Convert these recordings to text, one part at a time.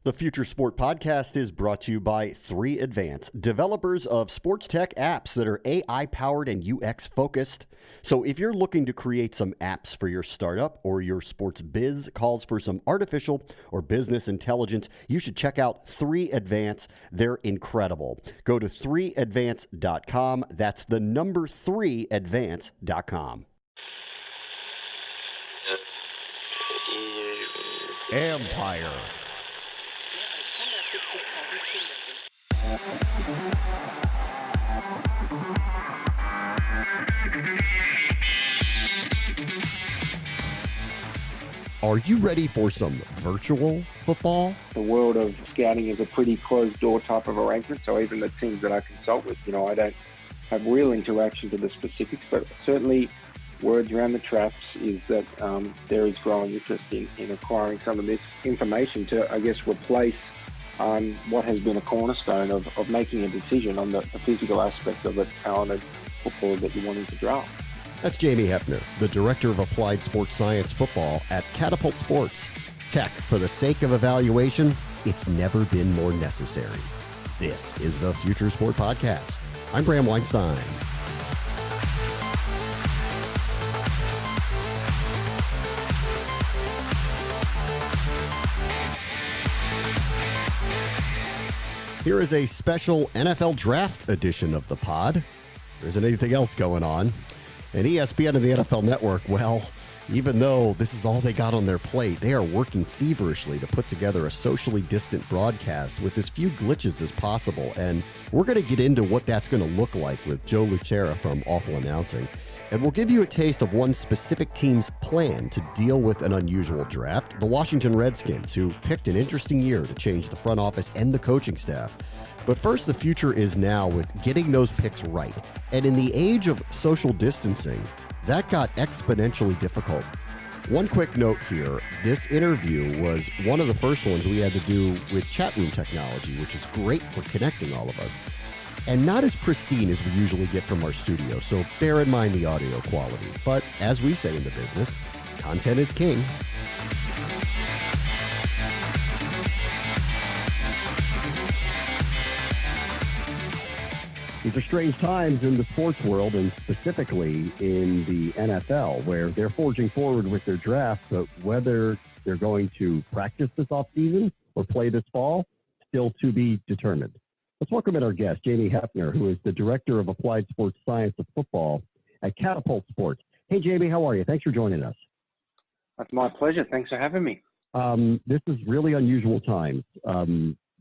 The Future Sport Podcast is brought to you by 3Advance, developers of sports tech apps that are AI-powered and UX-focused. So if you're looking to create some apps for your startup or your sports biz calls for some artificial or business intelligence, you should check out 3Advance. They're incredible. Go to 3advance.com. That's the number 3advance.com. Empire. Are you ready for some virtual football? The world of scouting is a pretty closed-door type of arrangement, so even the teams that I consult with, I don't have real interaction to the specifics, but certainly words around the traps is that there is growing interest in acquiring some of this information to, replace what has been a cornerstone of making a decision on the physical aspect of a talented footballer that you're wanting to draft. That's Jamie Hepner, the Director of Applied Sports Science Football at Catapult Sports. Tech, for the sake of evaluation, it's never been more necessary. This is the Future Sport Podcast. I'm Bram Weinstein. Here is a special NFL Draft edition of the pod. There isn't anything else going on. And ESPN and the NFL Network, well, even though this is all they got on their plate, they are working feverishly to put together a socially distant broadcast with as few glitches as possible. And we're going to get into what that's going to look like with Joe Lucia from Awful Announcing. And we'll give you a taste of one specific team's plan to deal with an unusual draft, the Washington Redskins, who picked an interesting year to change the front office and the coaching staff. But first, the future is now with getting those picks right. And in the age of social distancing, that got exponentially difficult. One quick note here, this interview was one of the first ones we had to do with chat room technology, which is great for connecting all of us, and not as pristine as we usually get from our studio, so bear in mind the audio quality. But as we say in the business, content is king. These are strange times in the sports world, and specifically in the NFL, where they're forging forward with their draft, but whether they're going to practice this offseason or play this fall, still to be determined. Let's welcome in our guest, Jamie Hepner, who is the Director of Applied Sports Science of Football at Catapult Sports. Hey, Jamie, how are you? Thanks for joining us. That's my pleasure. Thanks for having me. This is really unusual times.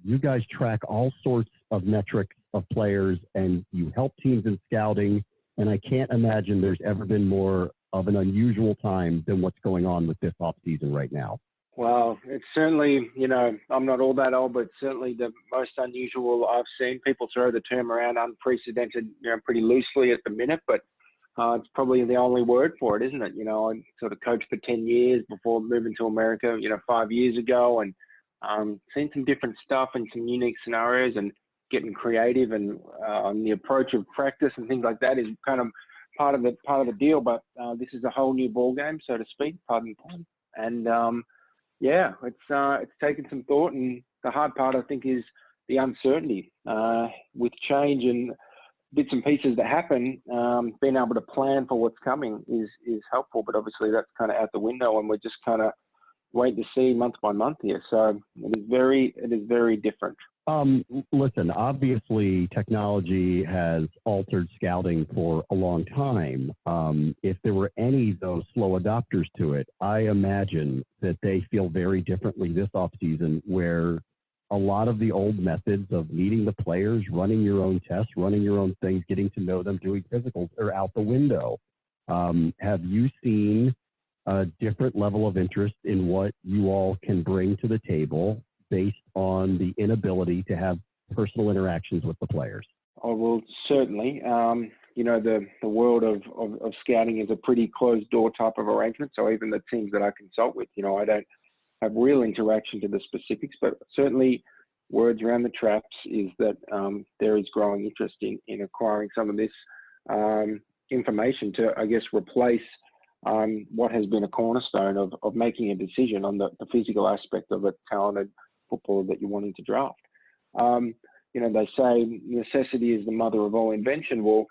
You guys track all sorts of metrics of players, and you help teams in scouting, and I can't imagine there's ever been more of an unusual time than what's going on with this offseason right now. Well, it's certainly, I'm not all that old, but certainly the most unusual I've seen. People throw the term around unprecedented, pretty loosely at the minute, but it's probably the only word for it, isn't it? I sort of coached for 10 years before moving to America, 5 years ago, and seen some different stuff and some unique scenarios, and getting creative and on the approach of practice and things like that is kind of part of the deal. But this is a whole new ball game, so to speak, pardon the pun. And it's taken some thought, and the hard part, I think, is the uncertainty with change and bits and pieces that happen. Being able to plan for what's coming is helpful, but obviously that's kind of out the window, and we're just kind of waiting to see month by month here. So it is very different. Listen, obviously technology has altered scouting for a long time. If there were any, though, slow adopters to it, I imagine that they feel very differently this offseason, where a lot of the old methods of meeting the players, running your own tests, running your own things, getting to know them, doing physicals are out the window. Have you seen a different level of interest in what you all can bring to the table based on the inability to have personal interactions with the players? Oh, well, certainly. The world of scouting is a pretty closed-door type of arrangement, so even the teams that I consult with, I don't have real interaction to the specifics, but certainly words around the traps is that there is growing interest in acquiring some of this information to, replace what has been a cornerstone of making a decision on the physical aspect of a talented footballer that you're wanting to draft. They say necessity is the mother of all invention. Well,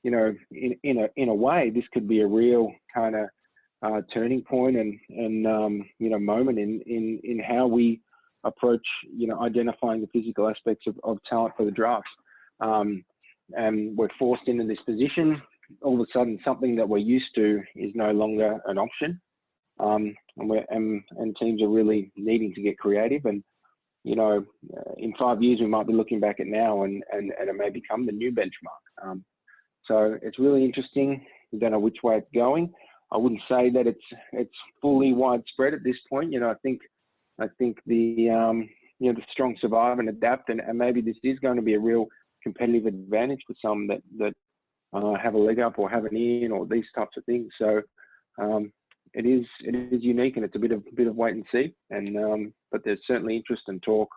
in a way, this could be a real kind of turning point and moment in how we approach identifying the physical aspects of talent for the drafts. And we're forced into this position. All of a sudden, something that we're used to is no longer an option. And teams are really needing to get creative. And in 5 years, we might be looking back at now, and it may become the new benchmark. So it's really interesting. We don't know which way it's going. I wouldn't say that it's fully widespread at this point. I think the the strong survive and adapt, and maybe this is going to be a real competitive advantage for some that have a leg up or have an in or these types of things. So it is unique, and it's a bit of wait and see. And but there's certainly interest and talk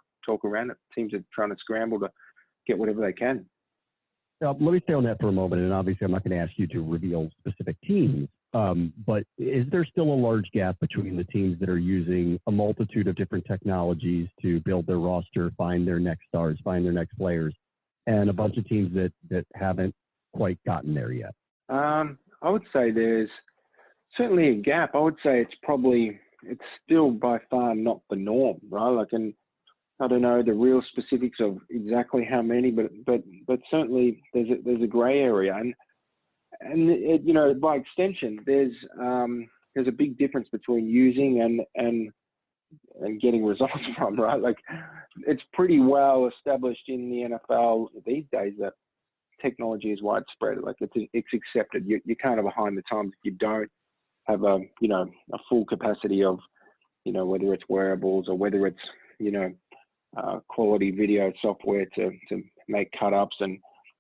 around it. Teams are trying to scramble to get whatever they can. Let me stay on that for a moment, and obviously I'm not going to ask you to reveal specific teams, but is there still a large gap between the teams that are using a multitude of different technologies to build their roster, find their next stars, find their next players, and a bunch of teams that haven't quite gotten there yet? I would say there's certainly a gap. I would say it's still by far not the norm, right? And I don't know the real specifics of exactly how many, but certainly there's a grey area, and it, by extension, there's a big difference between using and getting results from, right? It's pretty well established in the NFL these days that technology is widespread. It's accepted. You're kind of behind the times if you don't have a full capacity of whether it's wearables or whether it's quality video software to make cut-ups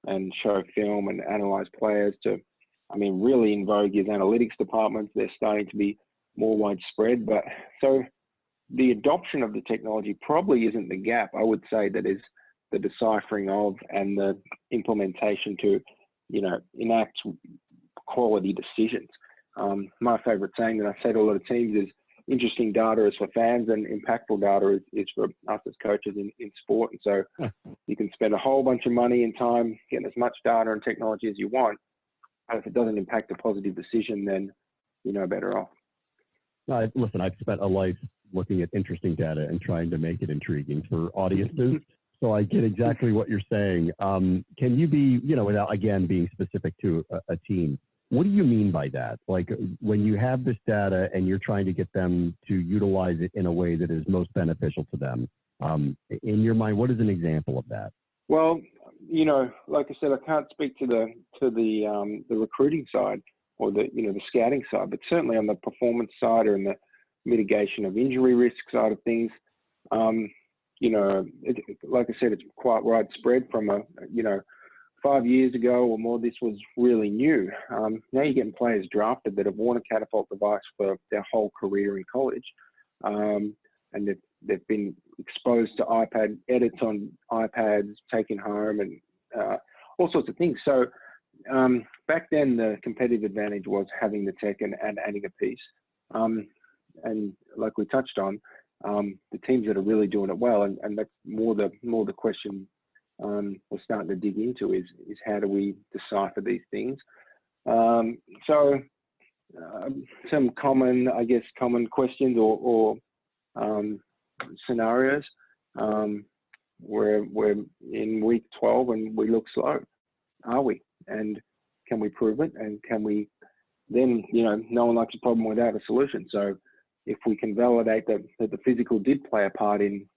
and show film and analyze players really in vogue is analytics departments. They're starting to be more widespread. But so the adoption of the technology probably isn't the gap. I would say that is the deciphering of and the implementation to, enact quality decisions. My favorite saying that I say to a lot of teams is, interesting data is for fans and impactful data is for us as coaches in sport. And so you can spend a whole bunch of money and time getting as much data and technology as you want. And if it doesn't impact a positive decision, then you're better off. Listen, I've spent a life looking at interesting data and trying to make it intriguing for audiences. So I get exactly what you're saying. Can you be, without, again, being specific to a team, what do you mean by that? When you have this data and you're trying to get them to utilize it in a way that is most beneficial to them, in your mind, what is an example of that? Well, like I said, I can't speak to the recruiting side or the scouting side, but certainly on the performance side or in the mitigation of injury risk side of things, like I said, it's quite widespread from 5 years ago or more, this was really new. Now you're getting players drafted that have worn a Catapult device for their whole career in college. And they've been exposed to iPad edits on iPads, taken home, and all sorts of things. So back then, the competitive advantage was having the tech and adding a piece. And like we touched on, the teams that are really doing it well, and that's more the question we're starting to dig into is how do we decipher these things? So some common questions or scenarios where we're in week 12 and we look slow. Are we? And can we prove it? And can we then, no one likes a problem without a solution. So if we can validate that the physical did play a part in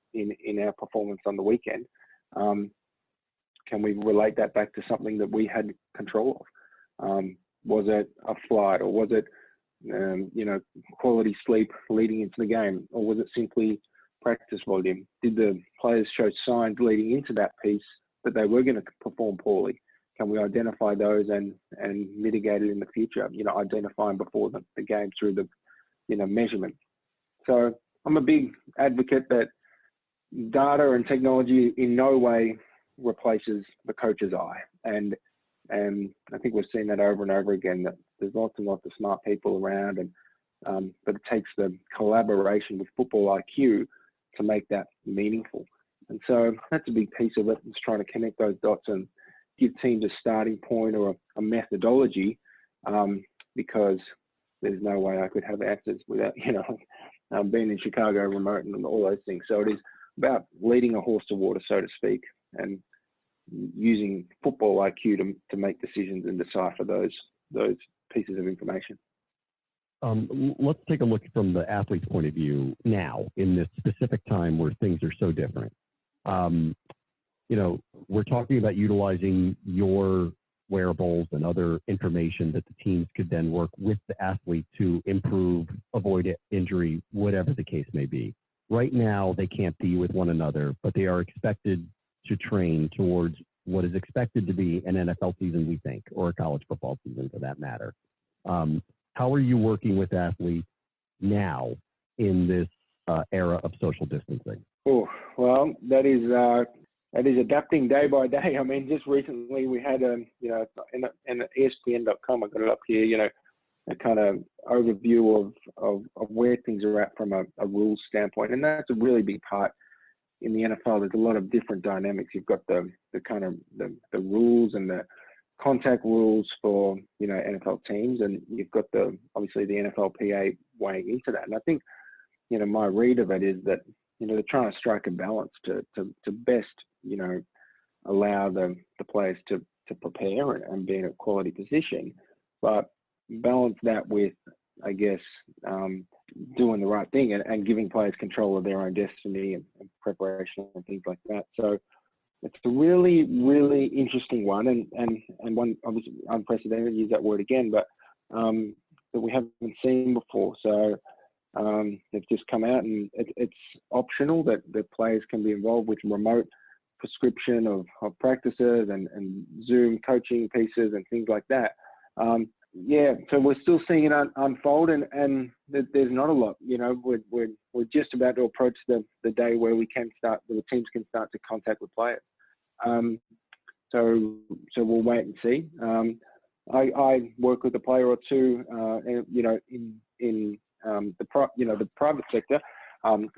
our performance on the weekend, can we relate that back to something that we had control of? Was it a flight, or was it, quality sleep leading into the game, or was it simply practice volume? Did the players show signs leading into that piece that they were going to perform poorly? Can we identify those and mitigate it in the future? Identify them before the game through the, measurement. So I'm a big advocate that data and technology in no way replaces the coach's eye, and I think we've seen that over and over again, that there's lots and lots of smart people around, and but it takes the collaboration with football IQ to make that meaningful. And so that's a big piece of it, is trying to connect those dots and give teams a starting point or a methodology, because there's no way I could have answers without, being in Chicago remote and all those things. So it is about leading a horse to water, so to speak, and using football IQ to make decisions and decipher those pieces of information. Let's take a look from the athlete's point of view now, in this specific time where things are so different. We're talking about utilizing your wearables and other information that the teams could then work with the athlete to improve, avoid injury, whatever the case may be. Right now, they can't be with one another, but they are expected to train towards what is expected to be an NFL season, we think, or a college football season for that matter. How are you working with athletes now in this era of social distancing? Oh, well, that is adapting day by day. I mean, just recently we had in ESPN.com, I got it up here, a kind of overview of where things are at from a rules standpoint. And that's a really big part in the NFL. There's a lot of different dynamics. You've got the kind of the rules and the contact rules for, NFL teams. And you've got obviously the NFLPA weighing into that. And I think, my read of it is that, they're trying to strike a balance to best, allow the players to prepare and be in a quality position, but balance that with, I guess, doing the right thing and giving players control of their own destiny and preparation and things like that. So it's a really, really interesting one, and one obviously unprecedented, use that word again, but that we haven't seen before. So they've just come out, and it's optional that the players can be involved with remote prescription of practices and Zoom coaching pieces and things like that. So we're still seeing it unfold, and there's not a lot. We're just about to approach the day where the teams can start to contact with players. So we'll wait and see. I work with a player or two, in the private sector,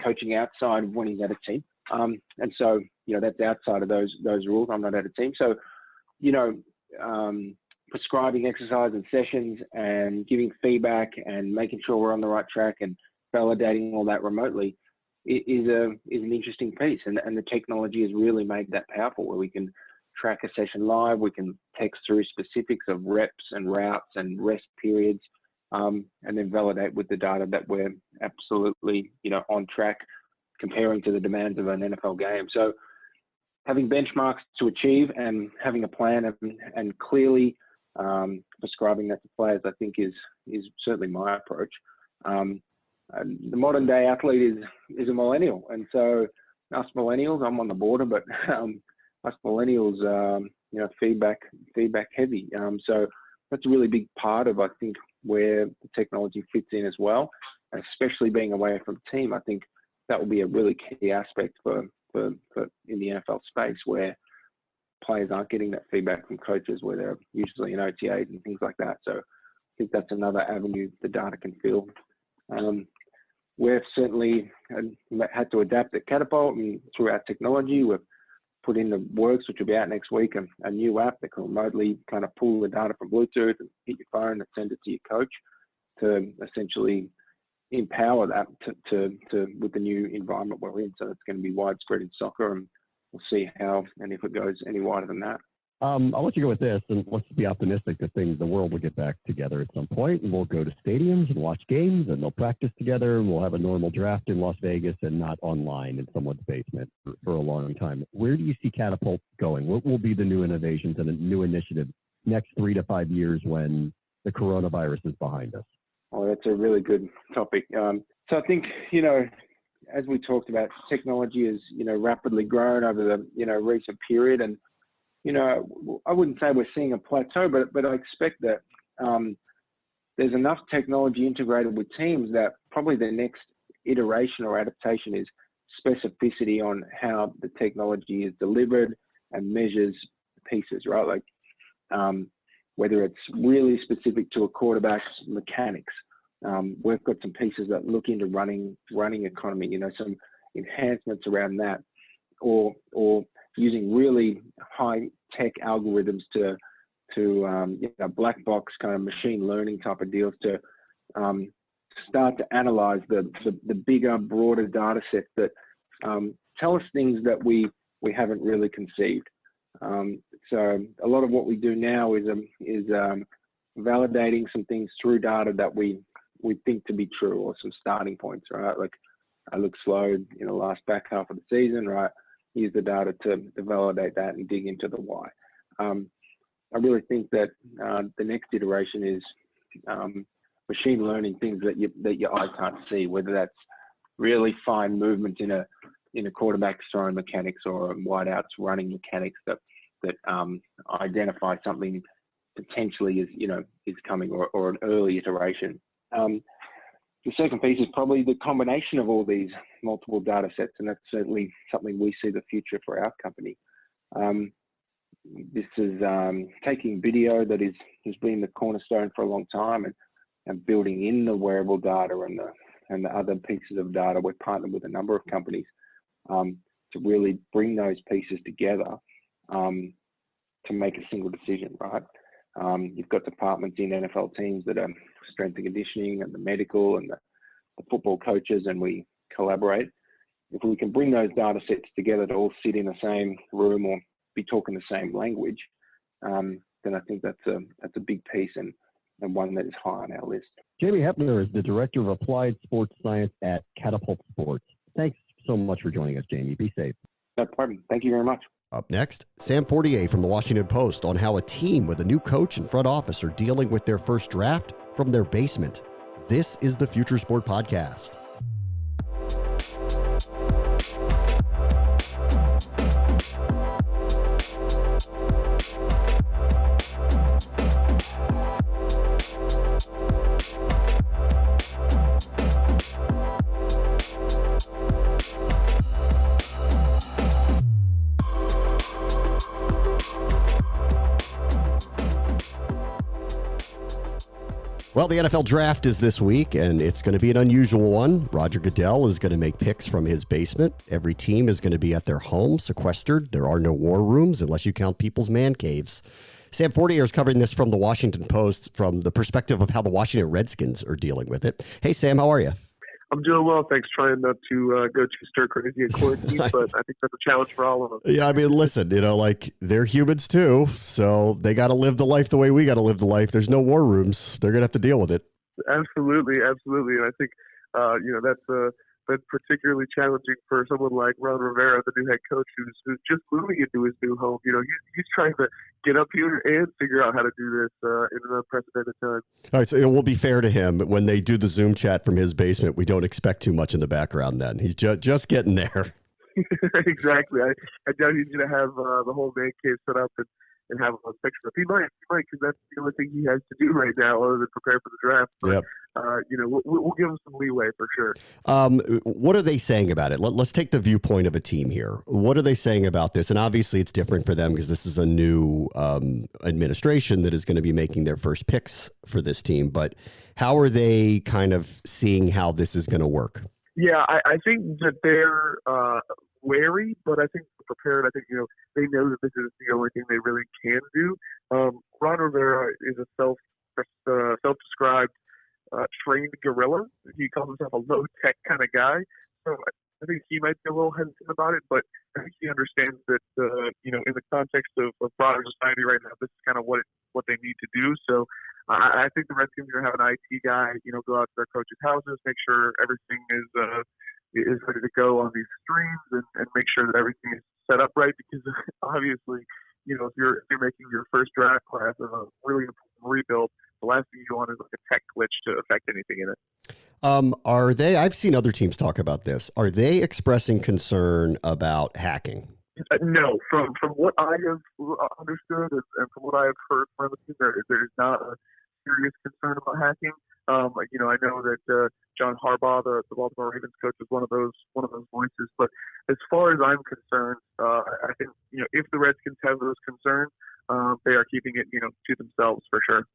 coaching outside of when he's at a team. And so, that's outside of those rules. I'm not at a team. So, prescribing exercise and sessions and giving feedback and making sure we're on the right track and validating all that remotely is an interesting piece. And the technology has really made that powerful, where we can track a session live. We can text through specifics of reps and routes and rest periods, and then validate with the data that we're absolutely, on track comparing to the demands of an NFL game. So having benchmarks to achieve and having a plan and clearly prescribing that to players, I think is certainly my approach. The modern day athlete is a millennial. And so us millennials, I'm on the border, but us millennials, feedback heavy. So that's a really big part of, I think, where the technology fits in as well, and especially being away from the team. I think that will be a really key aspect for in the NFL space, where players aren't getting that feedback from coaches, where they're usually in OTAs and things like that. So I think that's another avenue the data can fill. We've certainly had to adapt at Catapult, and through our technology, we've put in the works, which will be out next week, a new app that can remotely kind of pull the data from Bluetooth and hit your phone and send it to your coach, to essentially empower that to with the new environment we're in. So it's going to be widespread in soccer, and we'll see how and if it goes any wider than that. I'll let you go with this, and let's be optimistic that the world will get back together at some point, and we'll go to stadiums and watch games, and they'll practice together, and we'll have a normal draft in Las Vegas and not online in someone's basement for a long time. Where do you see Catapult going? What will be the new innovations and the new initiatives next 3 to 5 years when the coronavirus is behind us? Oh, that's a really good topic. So I think, as we talked about, technology has, rapidly grown over the, recent period. And, I wouldn't say we're seeing a plateau, but I expect that there's enough technology integrated with teams that probably the next iteration or adaptation is specificity on how the technology is delivered and measures pieces, right? Like whether it's really specific to a quarterback's mechanics. We've got some pieces that look into running economy, some enhancements around that, or using really high tech algorithms to black box kind of machine learning type of deals to start to analyze the bigger, broader data sets that tell us things that we haven't really conceived. So a lot of what we do now is validating some things through data that we think to be true, or some starting points, right? Like, I look slow in the last back half of the season, right? Use the data to validate that and dig into the why. I really think that the next iteration is machine learning things that your eye can't see, whether that's really fine movement in a quarterback's throwing mechanics, or wideouts running mechanics that identify something potentially is coming, or an early iteration. The second piece is probably the combination of all these multiple data sets, and that's certainly something we see the future for our company. This is taking video that has been the cornerstone for a long time, and building in the wearable data and the other pieces of data. We're partnered with a number of companies to really bring those pieces together to make a single decision, right? You've got departments in NFL teams that are strength and conditioning, and the medical, and the football coaches, and we collaborate. If we can bring those data sets together to all sit in the same room or be talking the same language, then I think that's a big piece, and one that is high on our list. Jamie Hepner is the Director of Applied Sports Science at Catapult Sports. Thanks so much for joining us, Jamie. Be safe. No problem. Thank you very much. Up next, Sam Fortier from the Washington Post on how a team with a new coach and front office are dealing with their first draft from their basement. This is the Future Sport Podcast. Well, the NFL draft is this week, and it's going to be an unusual one. Roger Goodell is going to make picks from his basement. Every team is going to be at their home, sequestered. There are no war rooms unless you count people's man caves. Sam Fortier is covering this from the Washington Post from the perspective of how the Washington Redskins are dealing with it. Hey, Sam, how are you? I'm doing well. Thanks. Trying not to go too stir crazy in quarantine, but I think that's a challenge for all of us. Yeah, I mean, listen, they're humans too, so they got to live the life the way we got to live the life. There's no war rooms. They're going to have to deal with it. Absolutely. And I think, that's particularly challenging for someone like Ron Rivera, the new head coach, who's just moving into his new home. He's trying to get up here and figure out how to do this in an unprecedented time. All right, so it will be fair to him. When they do the Zoom chat from his basement, we don't expect too much in the background then. He's just getting there. Exactly. I doubt he's going to have the whole man cave set up and have a picture. He might, because that's the only thing he has to do right now other than prepare for the draft. But, yep. We'll give him some leeway for sure. What are they saying about it? Let's take the viewpoint of a team here. What are they saying about this? And obviously it's different for them because this is a new administration that is going to be making their first picks for this team. But how are they kind of seeing how this is going to work? Yeah, I think that they're wary, but I think they're prepared. I think, they know that this is the only thing they really can do. Ron Rivera is a self-described trained gorilla. He calls himself a low-tech kind of guy. So I think he might be a little hesitant about it, but I think he understands that, in the context of broader society right now, this is kind of what they need to do. So I think the Redskins are going to have an IT guy, go out to their coaches' houses, make sure everything is ready to go on these streams, and make sure that everything is set up right. Because obviously, if you're making your first draft class of a really important rebuild, the last thing you want is like a tech glitch to affect anything in it. I've seen other teams talk about this. Are they expressing concern about hacking? No, from what I have understood and from what I have heard from the team, there's not a serious concern about hacking. I know that John Harbaugh, the Baltimore Ravens coach, is one of those voices. But as far as I'm concerned, I think if the Redskins have those concerns, they are keeping it to themselves for sure.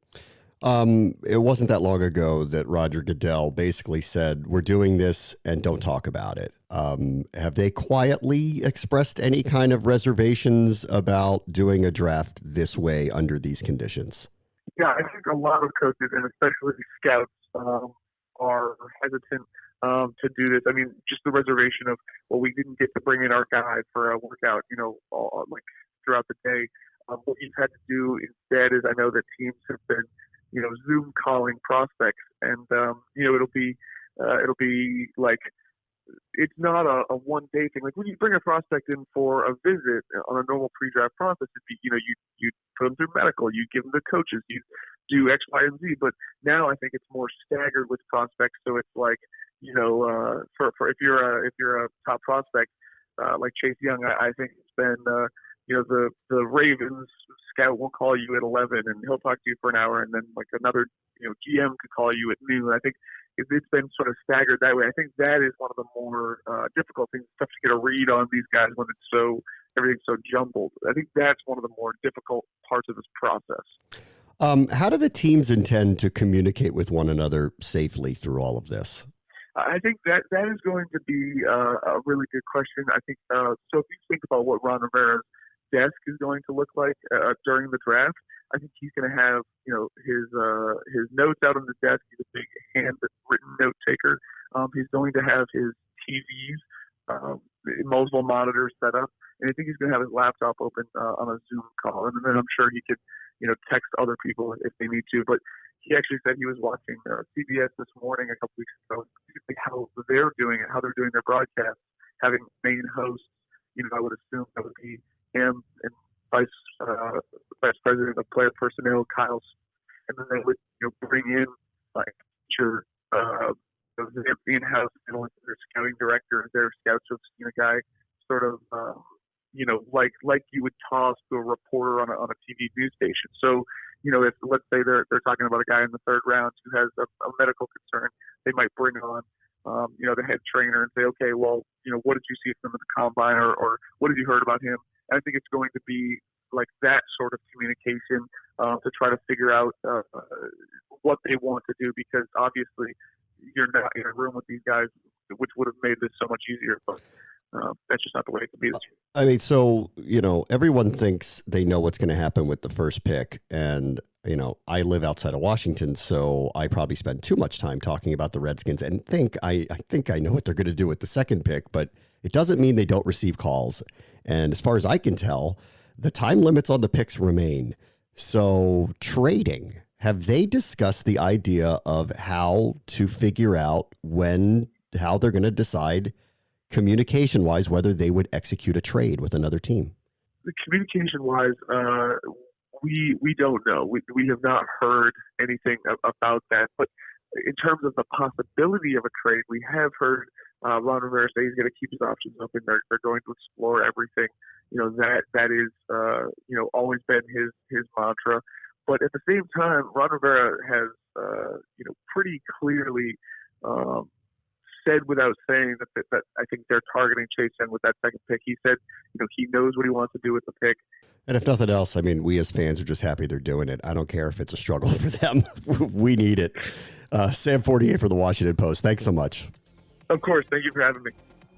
It wasn't that long ago that Roger Goodell basically said, we're doing this and don't talk about it. Have they quietly expressed any kind of reservations about doing a draft this way under these conditions? Yeah, I think a lot of coaches, and especially scouts, are hesitant to do this. I mean, just the reservation of, well, we didn't get to bring in our guy for a workout, like throughout the day. What you've had to do instead is, I know that teams have been, Zoom calling prospects, and it'll be like, it's not a one day thing. Like when you bring a prospect in for a visit on a normal pre-draft process, it'd be, you put them through medical, you give them the coaches, you do X, Y, and Z. But now I think it's more staggered with prospects. So it's like, for if you're a top prospect like Chase Young, I think it's been the Ravens scout will call you at 11 and he'll talk to you for an hour, and then like another GM could call you at noon. I think it's been sort of staggered that way. I think that is one of the more difficult things. It's tough to get a read on these guys when everything's so jumbled. I think that's one of the more difficult parts of this process. How do the teams intend to communicate with one another safely through all of this? I think that is going to be a really good question. I think so. If you think about what Ron Rivera's desk is going to look like during the draft, I think he's going to have his notes out on the desk. He's a big handwritten note taker. He's going to have his TVs, multiple monitors set up, and I think he's going to have his laptop open on a Zoom call. And then I'm sure he could text other people if they need to. But he actually said he was watching CBS this morning a couple weeks ago, how they're doing it, how they're doing their broadcast, having main hosts. I would assume that would be him and vice president of player personnel, Kyle, and then they would bring in like your in-house their scouting director, their scouts have seen a guy sort of like you would toss to a reporter on a TV news station. So if let's say they're talking about a guy in the third round who has a medical concern, they might bring on the head trainer and say, okay, well, what did you see from the combine, or what have you heard about him? And I think it's going to be like that sort of communication to try to figure out what they want to do, because obviously you're not in a room with these guys, which would have made this so much easier. But that's just not the way it can be this year. I mean, so, everyone thinks they know what's going to happen with the first pick. And, I live outside of Washington, so I probably spend too much time talking about the Redskins and I think I know what they're going to do with the second pick, but it doesn't mean they don't receive calls. And as far as I can tell, the time limits on the picks remain. So trading, have they discussed the idea of how to figure out how they're going to decide communication-wise whether they would execute a trade with another team? The communication-wise, we don't know. We have not heard anything about that. But in terms of the possibility of a trade, we have heard Ron Rivera say he's going to keep his options open. They're going to explore everything. That is always been his mantra. But at the same time, Ron Rivera has pretty clearly said without saying that I think they're targeting Chase Young with that second pick. He said he knows what he wants to do with the pick. And if nothing else, I mean, we as fans are just happy they're doing it. I don't care if it's a struggle for them. We need it. Sam Fortier for the Washington Post. Thanks so much. Of course. Thank you for having me.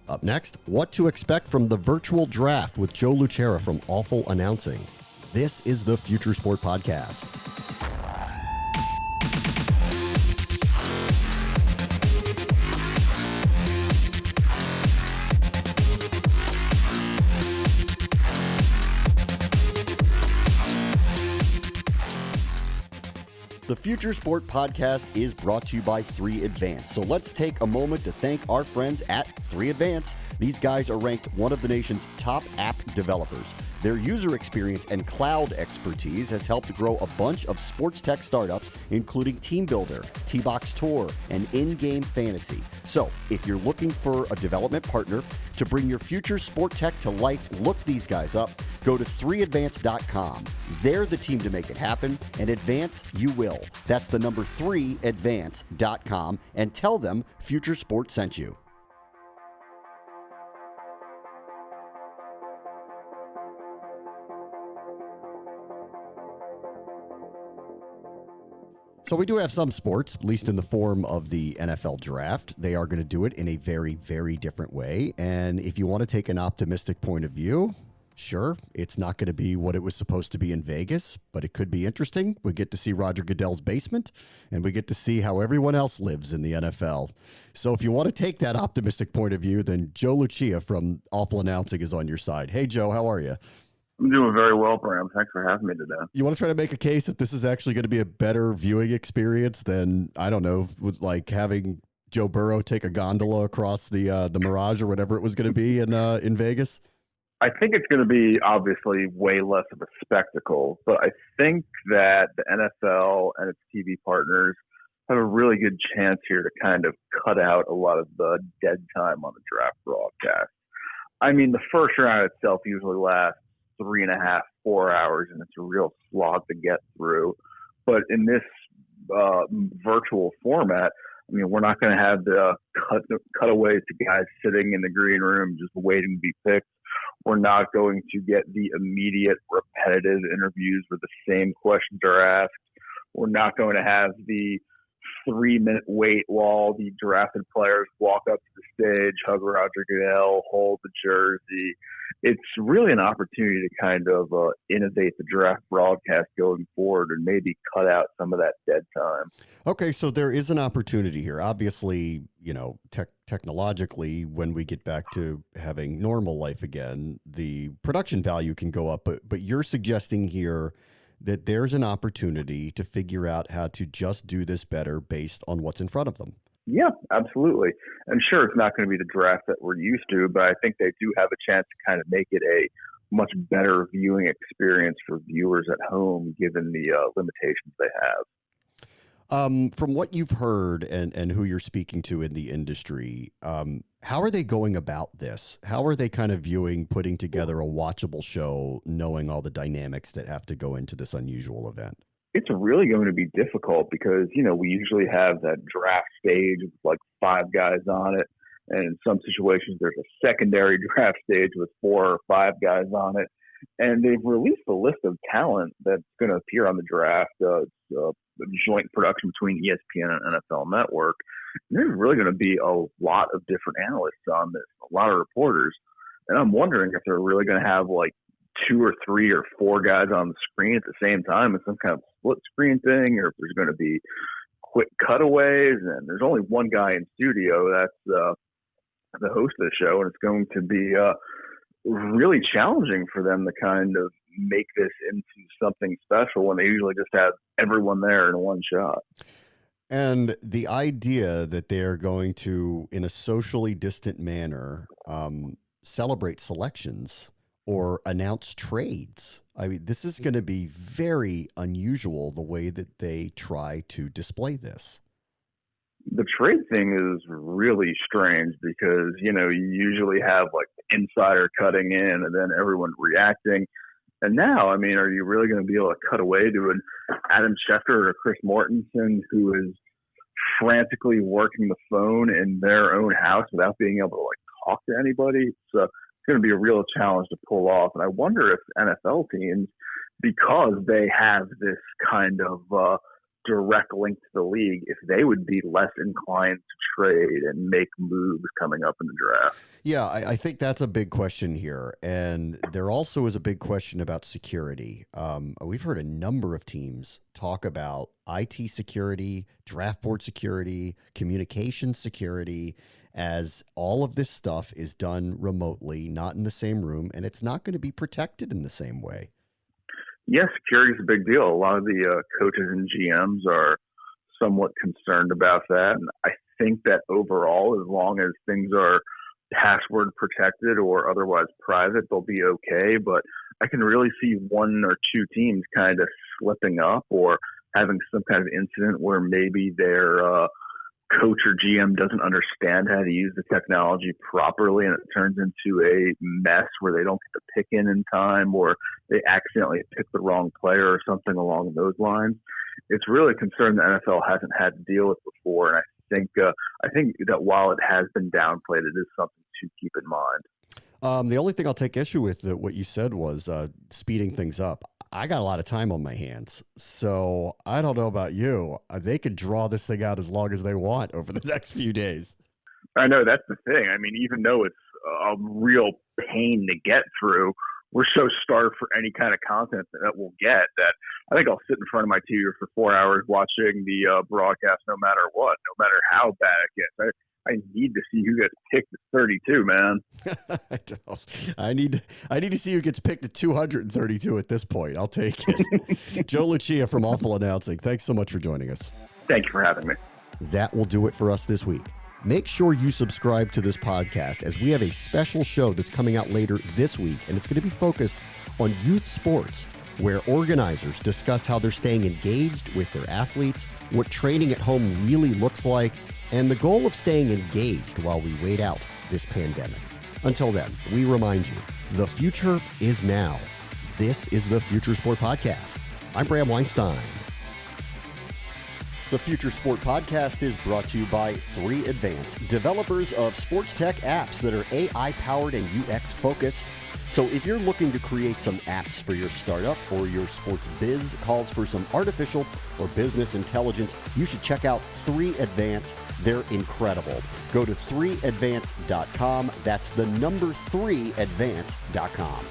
Up next, what to expect from the virtual draft with Joe Lucia from Awful Announcing. This is the Future Sport Podcast. The Future Sport Podcast is brought to you by 3 Advance. So let's take a moment to thank our friends at 3 Advance. These guys are ranked one of the nation's top app developers. Their user experience and cloud expertise has helped grow a bunch of sports tech startups, including Team Builder, T-Box Tour, and In-Game Fantasy. So if you're looking for a development partner to bring your future sport tech to life, look these guys up. Go to 3advance.com. They're the team to make it happen, and advance you will. That's the number 3advance.com, and tell them Future Sport sent you. So we do have some sports, at least in the form of the NFL draft. They are going to do it in a very, very different way. And if you want to take an optimistic point of view, sure, it's not going to be what it was supposed to be in Vegas, but it could be interesting. We get to see Roger Goodell's basement, and we get to see how everyone else lives in the NFL. So if you want to take that optimistic point of view, then Joe Lucia from Awful Announcing is on your side. Hey, Joe, how are you? I'm doing very well, Bram. Thanks for having me today. You want to try to make a case that this is actually going to be a better viewing experience than, I don't know, with like having Joe Burrow take a gondola across the Mirage or whatever it was going to be in Vegas? I think it's going to be obviously way less of a spectacle, but I think that the NFL and its TV partners have a really good chance here to kind of cut out a lot of the dead time on the draft broadcast. I mean, the first round itself usually lasts 3.5, 4 hours, and it's a real slog to get through. But in this virtual format, I mean, we're not going to have the cutaways to guys sitting in the green room just waiting to be picked. We're not going to get the immediate repetitive interviews where the same questions are asked. We're not going to have the 3-minute wait while the drafted players walk up to the stage, hug Roger Goodell, hold the jersey. It's really an opportunity to kind of innovate the draft broadcast going forward and maybe cut out some of that dead time. Okay, so there is an opportunity here. Obviously, technologically, when we get back to having normal life again, the production value can go up. But you're suggesting here that there's an opportunity to figure out how to just do this better based on what's in front of them. Yeah, absolutely. And sure, it's not going to be the draft that we're used to, but I think they do have a chance to kind of make it a much better viewing experience for viewers at home, given the limitations they have. From what you've heard and who you're speaking to in the industry, how are they going about this? How are they kind of viewing putting together a watchable show, knowing all the dynamics that have to go into this unusual event? It's really going to be difficult because, we usually have that draft stage with like 5 guys on it. And in some situations, there's a secondary draft stage with 4 or 5 guys on it. And they've released a list of talent that's going to appear on the draft. It's a joint production between ESPN and NFL Network. And there's really going to be a lot of different analysts on this, a lot of reporters. And I'm wondering if they're really going to have like 2 or 3 or 4 guys on the screen at the same time in some kind of split screen thing, or if there's going to be quick cutaways. And there's only one guy in studio. That's the host of the show. And it's going to be really challenging for them to kind of make this into something special when they usually just have everyone there in one shot. And the idea that they're going to, in a socially distant manner, celebrate selections or announce trades. I mean, this is going to be very unusual, the way that they try to display this. The trade thing is really strange because, you usually have like insider cutting in and then everyone reacting. And now, I mean, are you really going to be able to cut away to an Adam Schefter or Chris Mortensen who is frantically working the phone in their own house without being able to like talk to anybody? It's going to be a real challenge to pull off. And I wonder if NFL teams, because they have this kind of direct link to the league, if they would be less inclined to trade and make moves coming up in the draft. Yeah, I think that's a big question here. And there also is a big question about security. We've heard a number of teams talk about IT security, draft board security, communication security, as all of this stuff is done remotely, not in the same room, and it's not going to be protected in the same way. Yes, security is a big deal. A lot of the coaches and GMs are somewhat concerned about that. And I think that overall, as long as things are password protected or otherwise private, they'll be okay. But I can really see 1 or 2 teams kind of slipping up or having some kind of incident where maybe their coach or GM doesn't understand how to use the technology properly, and it turns into a mess where they don't get to pick in time, or they accidentally pick the wrong player or something along those lines. It's really a concern the NFL hasn't had to deal with before, and I think that while it has been downplayed, it is something to keep in mind. The only thing I'll take issue with what you said was speeding things up. I got a lot of time on my hands, so I don't know about you. They could draw this thing out as long as they want over the next few days. I know, that's the thing. I mean, even though it's a real pain to get through, we're so starved for any kind of content that we'll get that I think I'll sit in front of my TV for 4 hours watching the broadcast no matter what, no matter how bad it gets. I need to see who gets picked at 32, man. I don't. I need to see who gets picked at 232 at this point. I'll take it. Joe Lucia from Awful Announcing, thanks so much for joining us. Thank you for having me. That will do it for us this week. Make sure you subscribe to this podcast as we have a special show that's coming out later this week, and it's going to be focused on youth sports, where organizers discuss how they're staying engaged with their athletes, what training at home really looks like, and the goal of staying engaged while we wait out this pandemic. Until then, we remind you, the future is now. This is the Future Sport Podcast. I'm Bram Weinstein. The Future Sport Podcast is brought to you by 3 Advance, developers of sports tech apps that are AI-powered and UX-focused. So if you're looking to create some apps for your startup or your sports biz calls for some artificial or business intelligence, you should check out 3 Advance. They're incredible. Go to 3advance.com. That's the number 3advance.com.